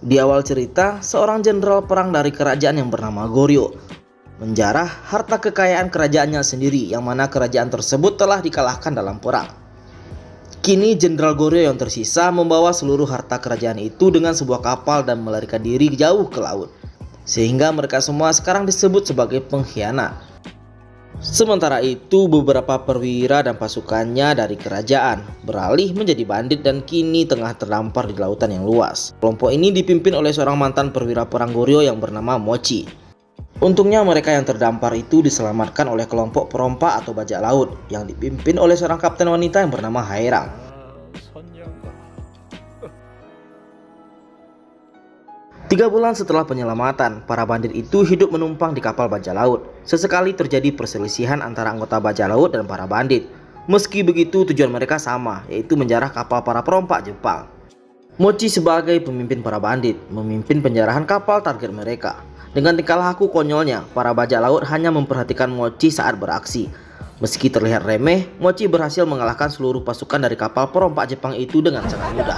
Di awal cerita, seorang jenderal perang dari kerajaan yang bernama Goryeo menjarah harta kekayaan kerajaannya sendiri, yang mana kerajaan tersebut telah dikalahkan dalam perang. Kini Jenderal Goryeo yang tersisa membawa seluruh harta kerajaan itu dengan sebuah kapal dan melarikan diri jauh ke laut, sehingga mereka semua sekarang disebut sebagai pengkhianat. Sementara itu, beberapa perwira dan pasukannya dari kerajaan beralih menjadi bandit dan kini tengah terdampar di lautan yang luas. Kelompok ini dipimpin oleh seorang mantan perwira perang Goryeo yang bernama Mochi. Untungnya mereka yang terdampar itu diselamatkan oleh kelompok perompak atau bajak laut yang dipimpin oleh seorang kapten wanita yang bernama Haerang. Tiga bulan setelah penyelamatan, para bandit itu hidup menumpang di kapal bajak laut. Sesekali terjadi perselisihan antara anggota bajak laut dan para bandit. Meski begitu, tujuan mereka sama, yaitu menjarah kapal para perompak Jepang. Mochi sebagai pemimpin para bandit memimpin penjarahan kapal target mereka. Dengan tingkah laku konyolnya, para bajak laut hanya memperhatikan Mochi saat beraksi. Meski terlihat remeh, Mochi berhasil mengalahkan seluruh pasukan dari kapal perompak Jepang itu dengan sangat mudah.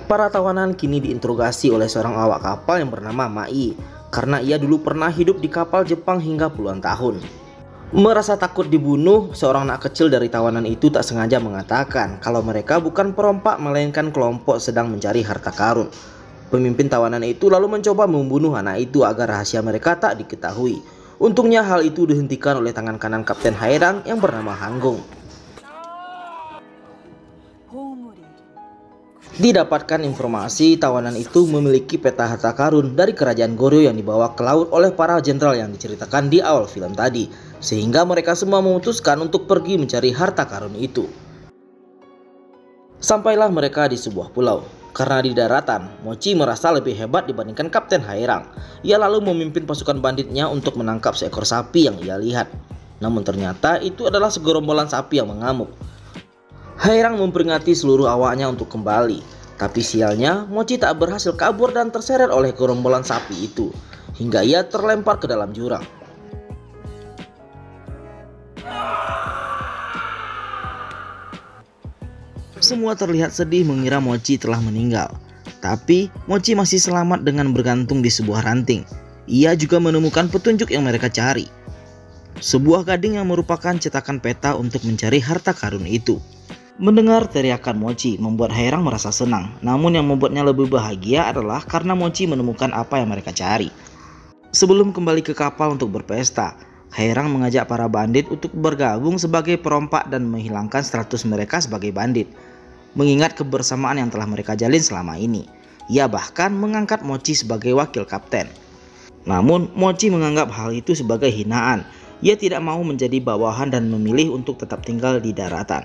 Para tawanan kini diinterogasi oleh seorang awak kapal yang bernama Mai, karena ia dulu pernah hidup di kapal Jepang hingga puluhan tahun. Merasa takut dibunuh, seorang anak kecil dari tawanan itu tak sengaja mengatakan kalau mereka bukan perompak melainkan kelompok sedang mencari harta karun. Pemimpin tawanan itu lalu mencoba membunuh anak itu agar rahasia mereka tak diketahui. Untungnya hal itu dihentikan oleh tangan kanan Kapten Haerang yang bernama Hanggong. Didapatkan informasi tawanan itu memiliki peta harta karun dari kerajaan Goryeo yang dibawa ke laut oleh para jenderal yang diceritakan di awal film tadi, sehingga mereka semua memutuskan untuk pergi mencari harta karun itu. Sampailah mereka di sebuah pulau. Karena di daratan, Mochi merasa lebih hebat dibandingkan Kapten Haerang. Ia lalu memimpin pasukan banditnya untuk menangkap seekor sapi yang ia lihat. Namun ternyata itu adalah segerombolan sapi yang mengamuk. Haerang memperingati seluruh awaknya untuk kembali, tapi sialnya Mochi tak berhasil kabur dan terseret oleh gerombolan sapi itu, hingga ia terlempar ke dalam jurang. Semua terlihat sedih mengira Mochi telah meninggal, tapi Mochi masih selamat dengan bergantung di sebuah ranting. Ia juga menemukan petunjuk yang mereka cari, sebuah gading yang merupakan cetakan peta untuk mencari harta karun itu. Mendengar teriakan Mochi membuat Haerang merasa senang, namun yang membuatnya lebih bahagia adalah karena Mochi menemukan apa yang mereka cari. Sebelum kembali ke kapal untuk berpesta, Haerang mengajak para bandit untuk bergabung sebagai perompak dan menghilangkan status mereka sebagai bandit, mengingat kebersamaan yang telah mereka jalin selama ini. Ia bahkan mengangkat Mochi sebagai wakil kapten. Namun Mochi menganggap hal itu sebagai hinaan. Ia tidak mau menjadi bawahan dan memilih untuk tetap tinggal di daratan.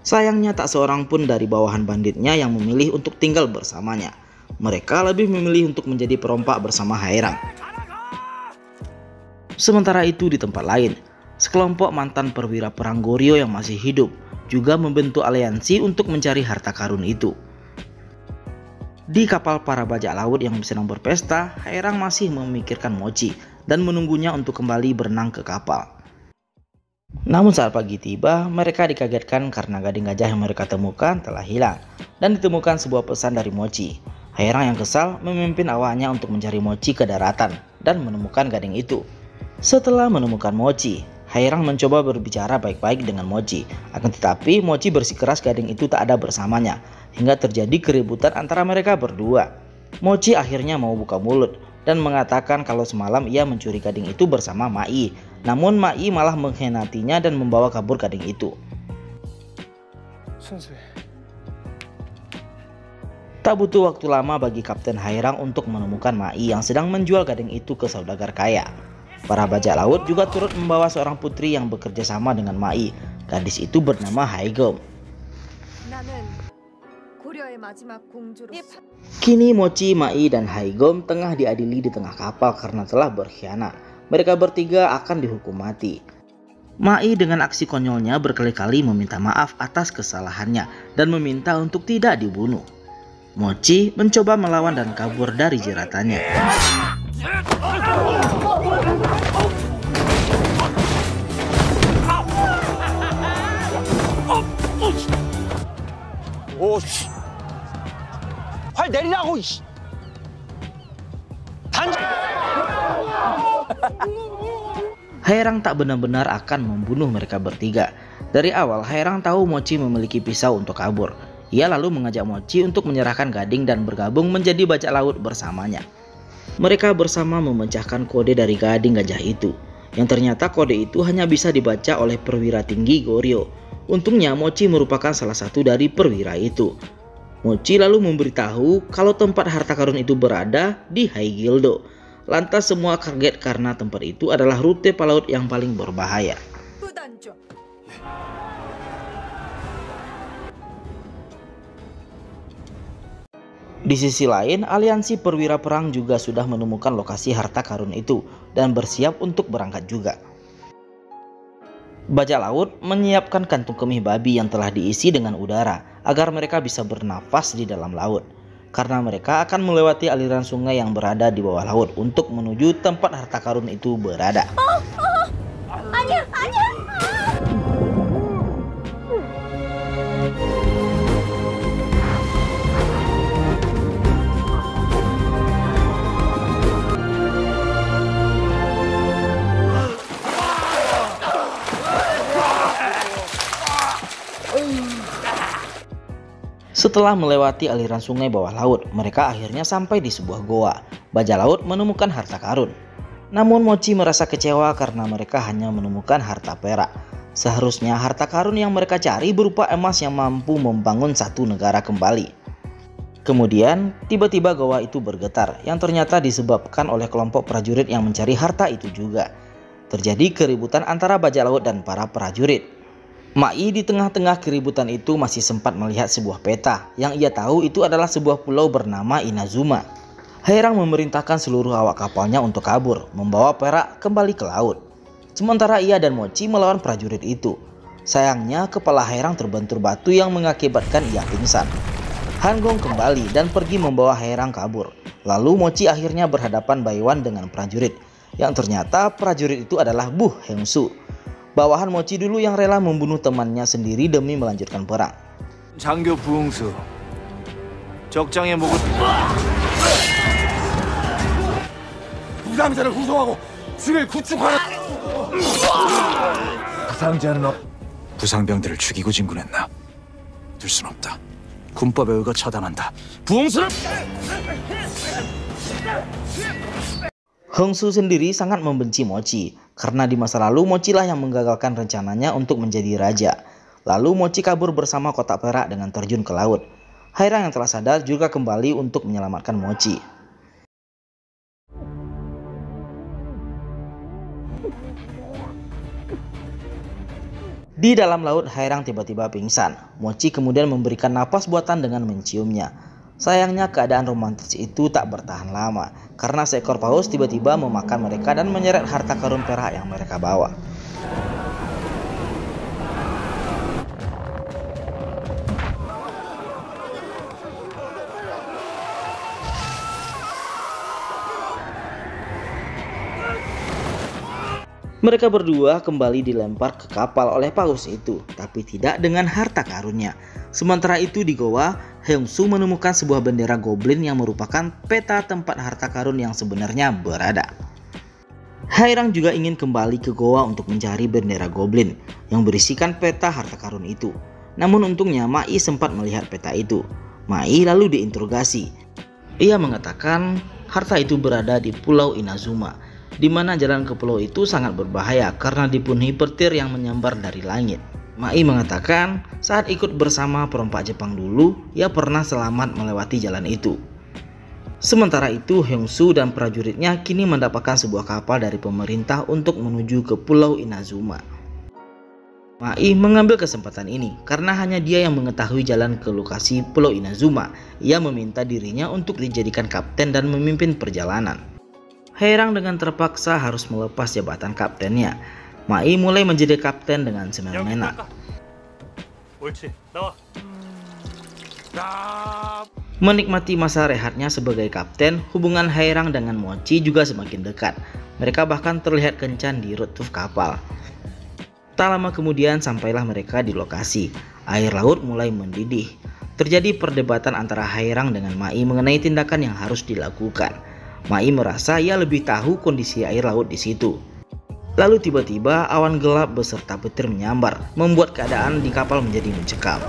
Sayangnya tak seorang pun dari bawahan banditnya yang memilih untuk tinggal bersamanya. Mereka lebih memilih untuk menjadi perompak bersama Haerang. Sementara itu di tempat lain, sekelompok mantan perwira perang Goryeo yang masih hidup juga membentuk aliansi untuk mencari harta karun itu. Di kapal para bajak laut yang sedang berpesta, Haerang masih memikirkan Mochi dan menunggunya untuk kembali berenang ke kapal. Namun saat pagi tiba, mereka dikagetkan karena gading gajah yang mereka temukan telah hilang dan ditemukan sebuah pesan dari Mochi. Haerang yang kesal memimpin awaknya untuk mencari Mochi ke daratan dan menemukan gading itu. Setelah menemukan Mochi, Haerang mencoba berbicara baik-baik dengan Mochi. Akan tetapi Mochi bersikeras gading itu tak ada bersamanya, hingga terjadi keributan antara mereka berdua. Mochi akhirnya mau buka mulut dan mengatakan kalau semalam ia mencuri gading itu bersama Mai. Namun Mai malah mengkhianatinya dan membawa kabur gading itu. Tak butuh waktu lama bagi Kapten Haerang untuk menemukan Mai yang sedang menjual gading itu ke saudagar kaya. Para bajak laut juga turut membawa seorang putri yang bekerja sama dengan Mai. Gadis itu bernama Haegom. Kini Mochi, Mai, dan Haegom tengah diadili di tengah kapal karena telah berkhianat. Mereka bertiga akan dihukum mati. Mai dengan aksi konyolnya berkali-kali meminta maaf atas kesalahannya dan meminta untuk tidak dibunuh. Mochi mencoba melawan dan kabur dari jeratannya. 활 내리라고. Haerang tak benar-benar akan membunuh mereka bertiga. Dari awal Haerang tahu Mochi memiliki pisau untuk kabur. Ia lalu mengajak Mochi untuk menyerahkan gading dan bergabung menjadi bajak laut bersamanya. Mereka bersama memecahkan kode dari gading gajah itu, yang ternyata kode itu hanya bisa dibaca oleh perwira tinggi Goryo. Untungnya Mochi merupakan salah satu dari perwira itu. Mochi lalu memberitahu kalau tempat harta karun itu berada di Haigildo. Lantas semua kaget karena tempat itu adalah rute pelaut yang paling berbahaya. Di sisi lain, aliansi perwira perang juga sudah menemukan lokasi harta karun itu dan bersiap untuk berangkat juga. Bajak laut menyiapkan kantung kemih babi yang telah diisi dengan udara agar mereka bisa bernafas di dalam laut. Karena mereka akan melewati aliran sungai yang berada di bawah laut untuk menuju tempat harta karun itu berada. Setelah melewati aliran sungai bawah laut, mereka akhirnya sampai di sebuah goa. Bajak laut menemukan harta karun. Namun Mochi merasa kecewa karena mereka hanya menemukan harta perak. Seharusnya harta karun yang mereka cari berupa emas yang mampu membangun satu negara kembali. Kemudian tiba-tiba goa itu bergetar, yang ternyata disebabkan oleh kelompok prajurit yang mencari harta itu juga. Terjadi keributan antara bajak laut dan para prajurit. Mai di tengah-tengah keributan itu masih sempat melihat sebuah peta yang ia tahu itu adalah sebuah pulau bernama Inazuma. Haerang memerintahkan seluruh awak kapalnya untuk kabur, membawa perak kembali ke laut. Sementara ia dan Mochi melawan prajurit itu. Sayangnya kepala Haerang terbentur batu yang mengakibatkan ia pingsan. Han Gong kembali dan pergi membawa Haerang kabur. Lalu Mochi akhirnya berhadapan Baiwan dengan prajurit, yang ternyata prajurit itu adalah Bu Hengsu. Bawahan Mochi dulu yang rela membunuh temannya sendiri demi melanjutkan perang. 장교 부흥수. 적장에 목을 부상자를 후송하고 진을 구축하라. 부상자는 부상병들을 죽이고 진군했나? 둘 순 없다. 군법에 의거 처단한다. 부흥수를 Hengsu sendiri sangat membenci Mochi karena di masa lalu Mochi lah yang menggagalkan rencananya untuk menjadi raja. Lalu Mochi kabur bersama kotak perak dengan terjun ke laut. Haerang yang telah sadar juga kembali untuk menyelamatkan Mochi. Di dalam laut Haerang tiba-tiba pingsan. Mochi kemudian memberikan napas buatan dengan menciumnya. Sayangnya keadaan romantis itu tak bertahan lama karena seekor paus tiba-tiba memakan mereka dan menyeret harta karun perak yang mereka bawa. Mereka berdua kembali dilempar ke kapal oleh paus itu, tapi tidak dengan harta karunnya. Sementara itu di goa, Hengsu menemukan sebuah bendera goblin yang merupakan peta tempat harta karun yang sebenarnya berada. Haerang juga ingin kembali ke goa untuk mencari bendera goblin yang berisikan peta harta karun itu. Namun untungnya Mai sempat melihat peta itu. Mai lalu diinterogasi. Ia mengatakan harta itu berada di Pulau Inazuma, di mana jalan ke pulau itu sangat berbahaya karena dipenuhi petir yang menyambar dari langit. Mai mengatakan saat ikut bersama perompak Jepang dulu, ia pernah selamat melewati jalan itu. Sementara itu Hengsu dan prajuritnya kini mendapatkan sebuah kapal dari pemerintah untuk menuju ke Pulau Inazuma. Mai mengambil kesempatan ini karena hanya dia yang mengetahui jalan ke lokasi Pulau Inazuma. Ia meminta dirinya untuk dijadikan kapten dan memimpin perjalanan. Haerang dengan terpaksa harus melepas jabatan kaptennya. Mai mulai menjadi kapten dengan semena-mena. 옳지, 나와. Menikmati masa rehatnya sebagai kapten, hubungan Haerang dengan Mochi juga semakin dekat. Mereka bahkan terlihat kencan di rutuf kapal. Tak lama kemudian sampailah mereka di lokasi. Air laut mulai mendidih. Terjadi perdebatan antara Haerang dengan Mai mengenai tindakan yang harus dilakukan. Mai merasa ia lebih tahu kondisi air laut di situ. Lalu tiba-tiba awan gelap beserta petir menyambar, membuat keadaan di kapal menjadi mencekam.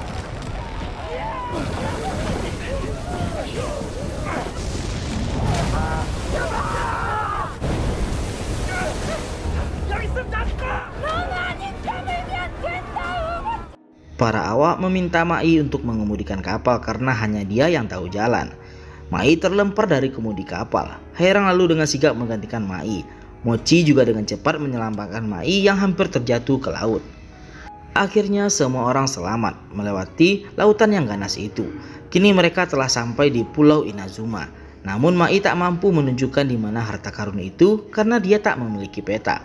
Para awak meminta Mai untuk mengemudikan kapal karena hanya dia yang tahu jalan. Mai terlempar dari kemudi kapal. Haerang lalu dengan sigap menggantikan Mai. Mochi juga dengan cepat menyelamatkan Mai yang hampir terjatuh ke laut. Akhirnya semua orang selamat melewati lautan yang ganas itu. Kini mereka telah sampai di Pulau Inazuma. Namun Mai tak mampu menunjukkan di mana harta karun itu karena dia tak memiliki peta.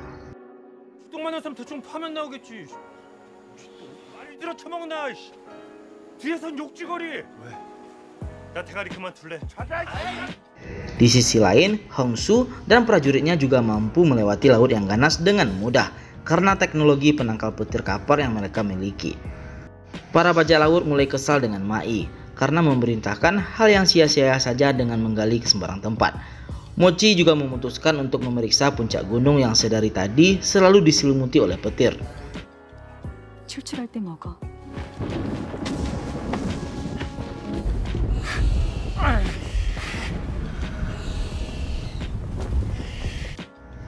Di sisi lain, Hongsu dan prajuritnya juga mampu melewati laut yang ganas dengan mudah karena teknologi penangkal petir kapal yang mereka miliki. Para bajak laut mulai kesal dengan Mai karena memerintahkan hal yang sia-sia saja dengan menggali ke sembarang tempat. Mochi juga memutuskan untuk memeriksa puncak gunung yang sedari tadi selalu diselimuti oleh petir. 출출할 때 먹어.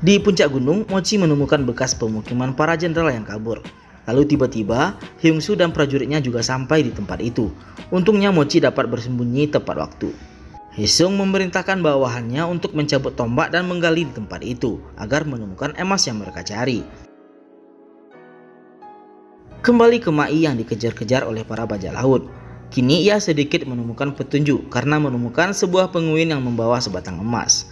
Di puncak gunung, Mochi menemukan bekas pemukiman para jenderal yang kabur. Lalu tiba-tiba, Hyungsu dan prajuritnya juga sampai di tempat itu. Untungnya Mochi dapat bersembunyi tepat waktu. Haesung memerintahkan bawahannya untuk mencabut tombak dan menggali di tempat itu agar menemukan emas yang mereka cari. Kembali ke Mai yang dikejar-kejar oleh para bajak laut. Kini ia sedikit menemukan petunjuk karena menemukan sebuah penguin yang membawa sebatang emas.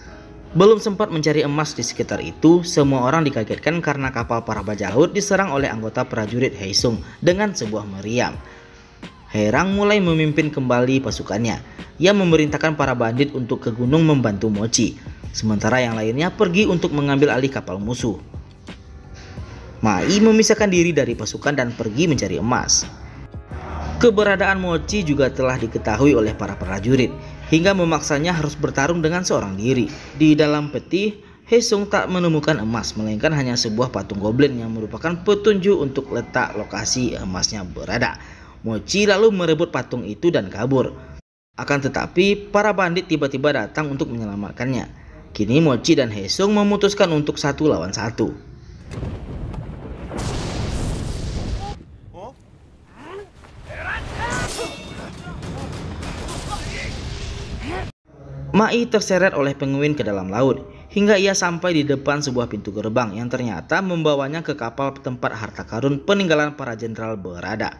Belum sempat mencari emas di sekitar itu, semua orang dikagetkan karena kapal para bajak laut diserang oleh anggota prajurit Haesung dengan sebuah meriam. Haerang mulai memimpin kembali pasukannya. Ia memerintahkan para bandit untuk ke gunung membantu Mochi, sementara yang lainnya pergi untuk mengambil alih kapal musuh. Mai memisahkan diri dari pasukan dan pergi mencari emas. Keberadaan Mochi juga telah diketahui oleh para prajurit, hingga memaksanya harus bertarung dengan seorang diri. Di dalam peti, Haesung tak menemukan emas, melainkan hanya sebuah patung goblin yang merupakan petunjuk untuk letak lokasi emasnya berada. Mochi lalu merebut patung itu dan kabur. Akan tetapi, para bandit tiba-tiba datang untuk menyelamatkannya. Kini Mochi dan Haesung memutuskan untuk 1 lawan 1. Mai terseret oleh penguin ke dalam laut, hingga ia sampai di depan sebuah pintu gerbang yang ternyata membawanya ke kapal tempat harta karun peninggalan para jenderal berada.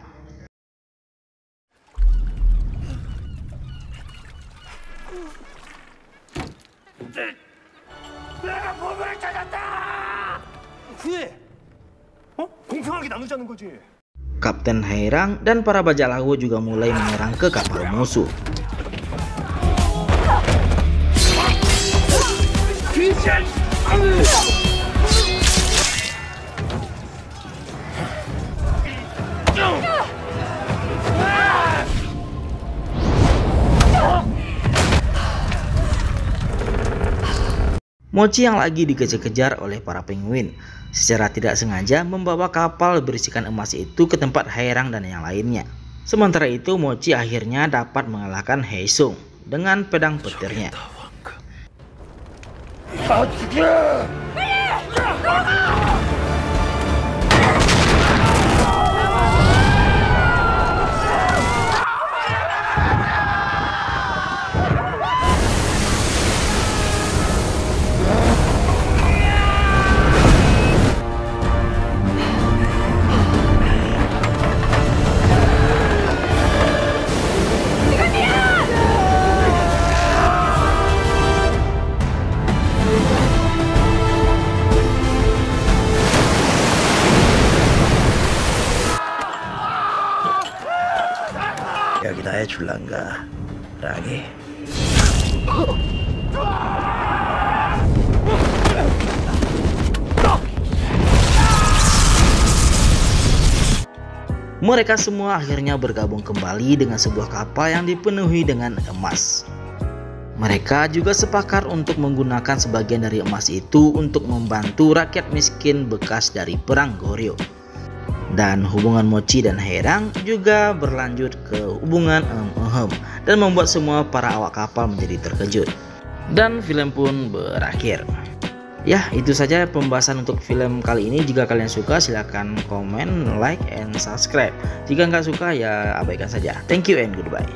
Kapten Haerang dan para bajak laut juga mulai menyerang ke kapal musuh. Mochi yang lagi dikejar-kejar oleh para penguin secara tidak sengaja membawa kapal berisikan emas itu ke tempat Haerang dan yang lainnya. Sementara itu Mochi akhirnya dapat mengalahkan Haesung dengan pedang petirnya. 줄란가 라게. Mereka semua akhirnya bergabung kembali dengan sebuah kapal yang dipenuhi dengan emas. Mereka juga sepakat untuk menggunakan sebagian dari emas itu untuk membantu rakyat miskin bekas dari perang Goryeo. Dan hubungan Mochi dan Haerang juga berlanjut ke hubungan dan membuat semua para awak kapal menjadi terkejut. Dan film pun berakhir. Ya, itu saja pembahasan untuk film kali ini. Jika kalian suka, silahkan komen, like, and subscribe. Jika nggak suka, ya abaikan saja. Thank you and goodbye.